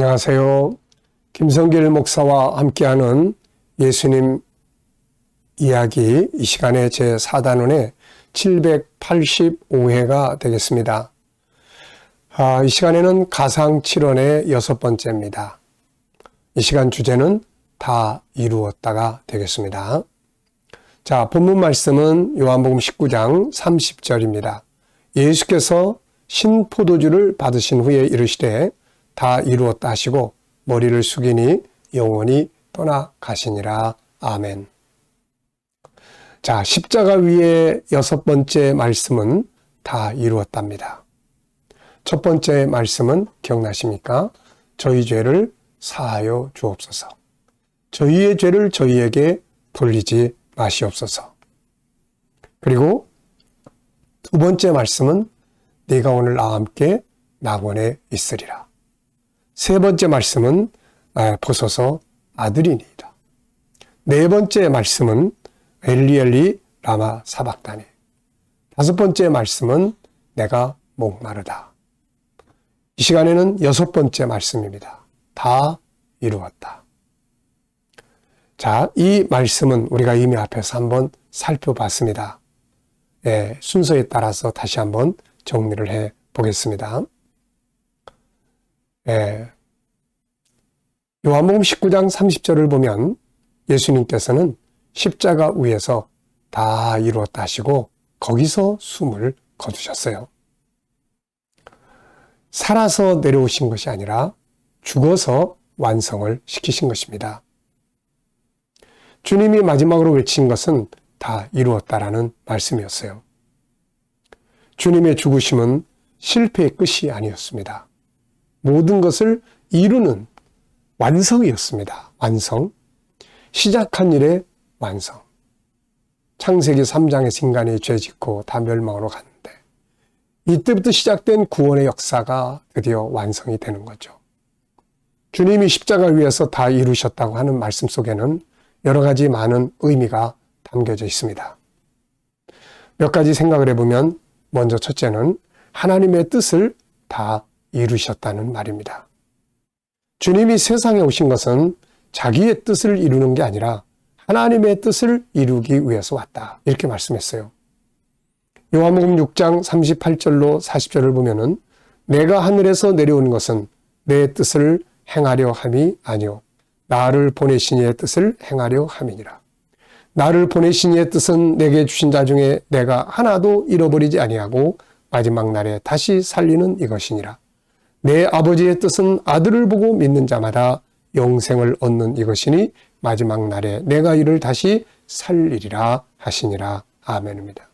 안녕하세요. 김성길 목사와 함께하는 예수님 이야기, 이 시간에 제4단원의 785회가 되겠습니다. 이 시간에는 가상칠언의 6번째입니다. 이 시간 주제는 다 이루었다가 되겠습니다. 자, 본문 말씀은 요한복음 19장 30절입니다. 예수께서 신포도주를 받으신 후에 이르시되 다 이루었다 하시고 머리를 숙이니 영원히 떠나가시니라. 아멘. 자, 십자가 위의 6번째 말씀은 다 이루었답니다. 첫 번째 말씀은 기억나십니까? 저희 죄를 사하여 주옵소서. 저희의 죄를 저희에게 돌리지 마시옵소서. 그리고 두 번째 말씀은 네가 오늘 나와 함께 낙원에 있으리라. 세 번째 말씀은 보소서 아들이니이다. 네 번째 말씀은 엘리 라마 사박다니. 다섯 번째 말씀은 내가 목마르다. 이 시간에는 6번째 말씀입니다. 다 이루었다. 자, 이 말씀은 우리가 이미 앞에서 한번 살펴봤습니다. 순서에 따라서 다시 한번 정리를 해 보겠습니다. 요한복음 19장 30절을 보면 예수님께서는 십자가 위에서 다 이루었다 하시고 거기서 숨을 거두셨어요. 살아서 내려오신 것이 아니라 죽어서 완성을 시키신 것입니다. 주님이 마지막으로 외친 것은 다 이루었다라는 말씀이었어요. 주님의 죽으심은 실패의 끝이 아니었습니다. 모든 것을 이루는 완성이었습니다. 완성. 시작한 일의 완성. 창세기 3장에서 인간이 죄 짓고 다 멸망으로 갔는데 이때부터 시작된 구원의 역사가 드디어 완성이 되는 거죠. 주님이 십자가 위에서 다 이루셨다고 하는 말씀 속에는 여러 가지 많은 의미가 담겨져 있습니다. 몇 가지 생각을 해보면 먼저 첫째는 하나님의 뜻을 다 이루셨다는 말입니다. 주님이 세상에 오신 것은 자기의 뜻을 이루는 게 아니라 하나님의 뜻을 이루기 위해서 왔다. 이렇게 말씀했어요. 요한복음 6장 38절로 40절을 보면은 내가 하늘에서 내려온 것은 내 뜻을 행하려 함이 아니요 나를 보내신 이의 뜻을 행하려 함이니라. 나를 보내신 이의 뜻은 내게 주신 자 중에 내가 하나도 잃어버리지 아니하고 마지막 날에 다시 살리는 이것이니라. 내 아버지의 뜻은 아들을 보고 믿는 자마다 영생을 얻는 이것이니 마지막 날에 내가 이를 다시 살리리라 하시니라. 아멘입니다.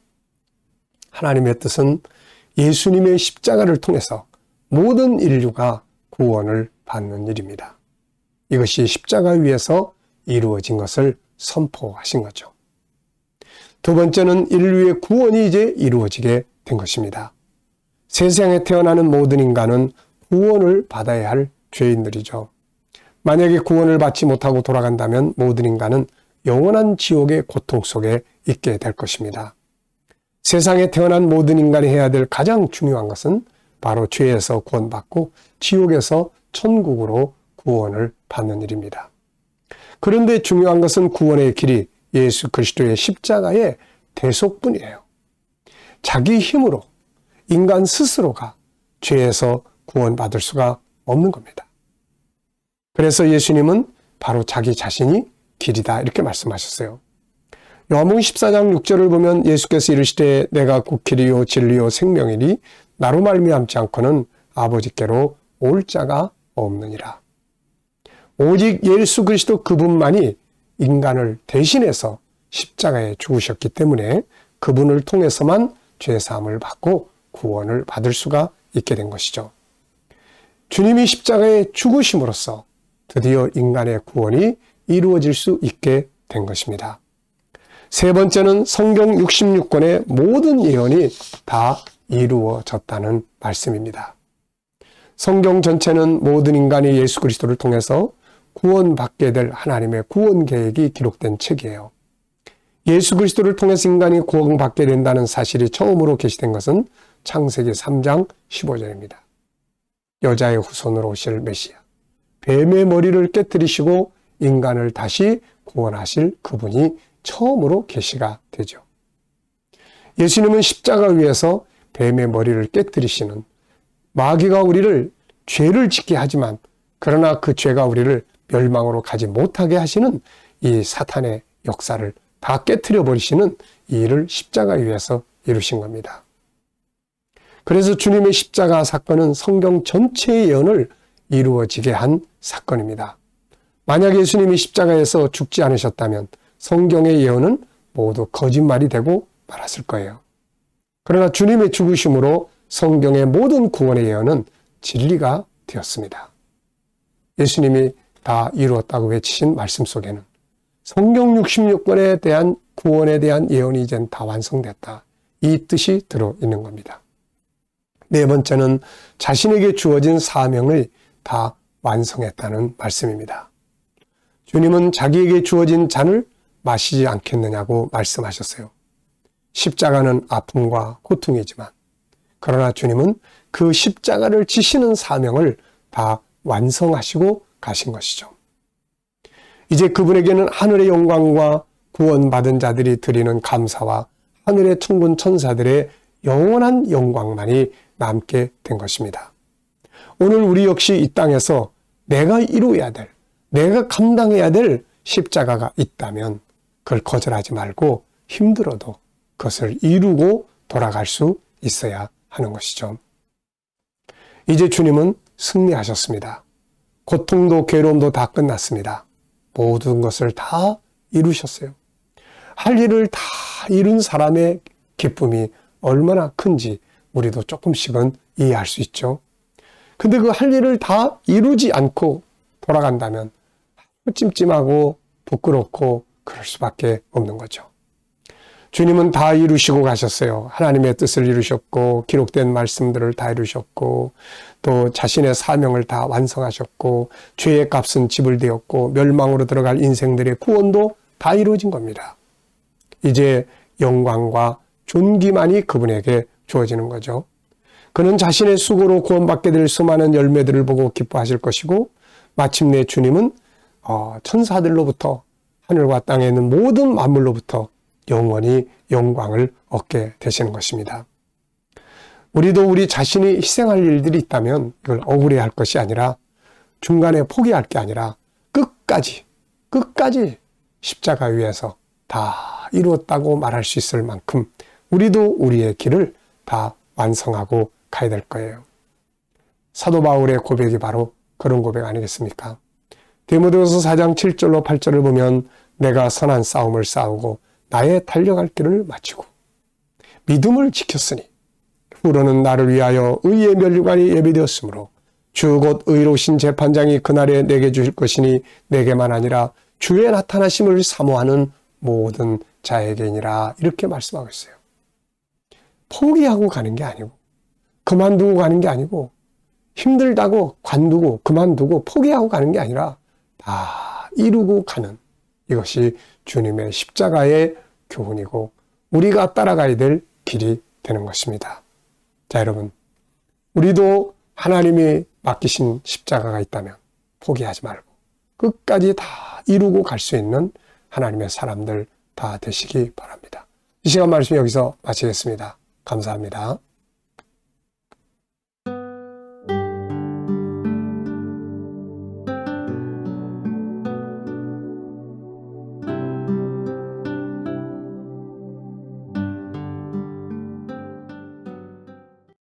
하나님의 뜻은 예수님의 십자가를 통해서 모든 인류가 구원을 받는 일입니다. 이것이 십자가 위에서 이루어진 것을 선포하신 거죠. 두 번째는 인류의 구원이 이제 이루어지게 된 것입니다. 세상에 태어나는 모든 인간은 구원을 받아야 할 죄인들이죠. 만약에 구원을 받지 못하고 돌아간다면 모든 인간은 영원한 지옥의 고통 속에 있게 될 것입니다. 세상에 태어난 모든 인간이 해야 될 가장 중요한 것은 바로 죄에서 구원받고 지옥에서 천국으로 구원을 받는 일입니다. 그런데 중요한 것은 구원의 길이 예수 그리스도의 십자가의 대속뿐이에요. 자기 힘으로 인간 스스로가 죄에서 구원받을 수가 없는 겁니다. 그래서 예수님은 바로 자기 자신이 길이다 이렇게 말씀하셨어요. 요한복음 14장 6절을 보면 예수께서 이르시되 내가 곧 길이요 진리요 생명이니 나로 말미암지 않고는 아버지께로 올 자가 없느니라. 오직 예수 그리스도 그분만이 인간을 대신해서 십자가에 죽으셨기 때문에 그분을 통해서만 죄사함을 받고 구원을 받을 수가 있게 된 것이죠. 주님이 십자가에 죽으심으로써 드디어 인간의 구원이 이루어질 수 있게 된 것입니다. 세 번째는 성경 66권의 모든 예언이 다 이루어졌다는 말씀입니다. 성경 전체는 모든 인간이 예수 그리스도를 통해서 구원받게 될 하나님의 구원 계획이 기록된 책이에요. 예수 그리스도를 통해서 인간이 구원받게 된다는 사실이 처음으로 게시된 것은 창세기 3장 15절입니다. 여자의 후손으로 오실 메시아, 뱀의 머리를 깨뜨리시고 인간을 다시 구원하실 그분이 처음으로 계시가 되죠. 예수님은 십자가 위에서 뱀의 머리를 깨뜨리시는, 마귀가 우리를 죄를 짓게 하지만 그러나 그 죄가 우리를 멸망으로 가지 못하게 하시는 이 사탄의 역사를 다 깨뜨려 버리시는 이 일을 십자가 위에서 이루신 겁니다. 그래서 주님의 십자가 사건은 성경 전체의 예언을 이루어지게 한 사건입니다. 만약 예수님이 십자가에서 죽지 않으셨다면 성경의 예언은 모두 거짓말이 되고 말았을 거예요. 그러나 주님의 죽으심으로 성경의 모든 구원의 예언은 진리가 되었습니다. 예수님이 다 이루었다고 외치신 말씀 속에는 성경 66권에 대한 구원에 대한 예언이 이젠 다 완성됐다, 이 뜻이 들어있는 겁니다. 네 번째는 자신에게 주어진 사명을 다 완성했다는 말씀입니다. 주님은 자기에게 주어진 잔을 마시지 않겠느냐고 말씀하셨어요. 십자가는 아픔과 고통이지만 그러나 주님은 그 십자가를 지시는 사명을 다 완성하시고 가신 것이죠. 이제 그분에게는 하늘의 영광과 구원받은 자들이 드리는 감사와 하늘의 천군 천사들의 영원한 영광만이 남게 된 것입니다. 오늘 우리 역시 이 땅에서 내가 이루어야 될, 내가 감당해야 될 십자가가 있다면 그걸 거절하지 말고 힘들어도 그것을 이루고 돌아갈 수 있어야 하는 것이죠. 이제 주님은 승리하셨습니다. 고통도 괴로움도 다 끝났습니다. 모든 것을 다 이루셨어요. 할 일을 다 이룬 사람의 기쁨이 얼마나 큰지 우리도 조금씩은 이해할 수 있죠. 근데 그 할 일을 다 이루지 않고 돌아간다면 찜찜하고 부끄럽고 그럴 수밖에 없는 거죠. 주님은 다 이루시고 가셨어요. 하나님의 뜻을 이루셨고 기록된 말씀들을 다 이루셨고 또 자신의 사명을 다 완성하셨고 죄의 값은 지불되었고 멸망으로 들어갈 인생들의 구원도 다 이루어진 겁니다. 이제 영광과 존귀만이 그분에게 주어지는 거죠. 그는 자신의 수고로 구원받게 될 수많은 열매들을 보고 기뻐하실 것이고 마침내 주님은 천사들로부터 하늘과 땅에 있는 모든 만물로부터 영원히 영광을 얻게 되시는 것입니다. 우리도 우리 자신이 희생할 일들이 있다면 이걸 억울해할 것이 아니라 중간에 포기할 게 아니라 끝까지 십자가 위에서 다 이루었다고 말할 수 있을 만큼 우리도 우리의 길을 다 완성하고 가야 될 거예요. 사도 바울의 고백이 바로 그런 고백 아니겠습니까? 디모데후서 4장 7절로 8절을 보면 내가 선한 싸움을 싸우고 나의 달려갈 길을 마치고 믿음을 지켰으니 후로는 나를 위하여 의의 면류관이 예비되었으므로 주 곧 의로우신 재판장이 그날에 내게 주실 것이니 내게만 아니라 주의 나타나심을 사모하는 모든 자에게니라, 이렇게 말씀하고 있어요. 포기하고 가는 게 아니고 그만두고 가는 게 아니고 힘들다고 관두고 그만두고 포기하고 가는 게 아니라 다 이루고 가는, 이것이 주님의 십자가의 교훈이고 우리가 따라가야 될 길이 되는 것입니다. 자, 여러분, 우리도 하나님이 맡기신 십자가가 있다면 포기하지 말고 끝까지 다 이루고 갈 수 있는 하나님의 사람들 다 되시기 바랍니다. 이 시간 말씀 여기서 마치겠습니다. 감사합니다.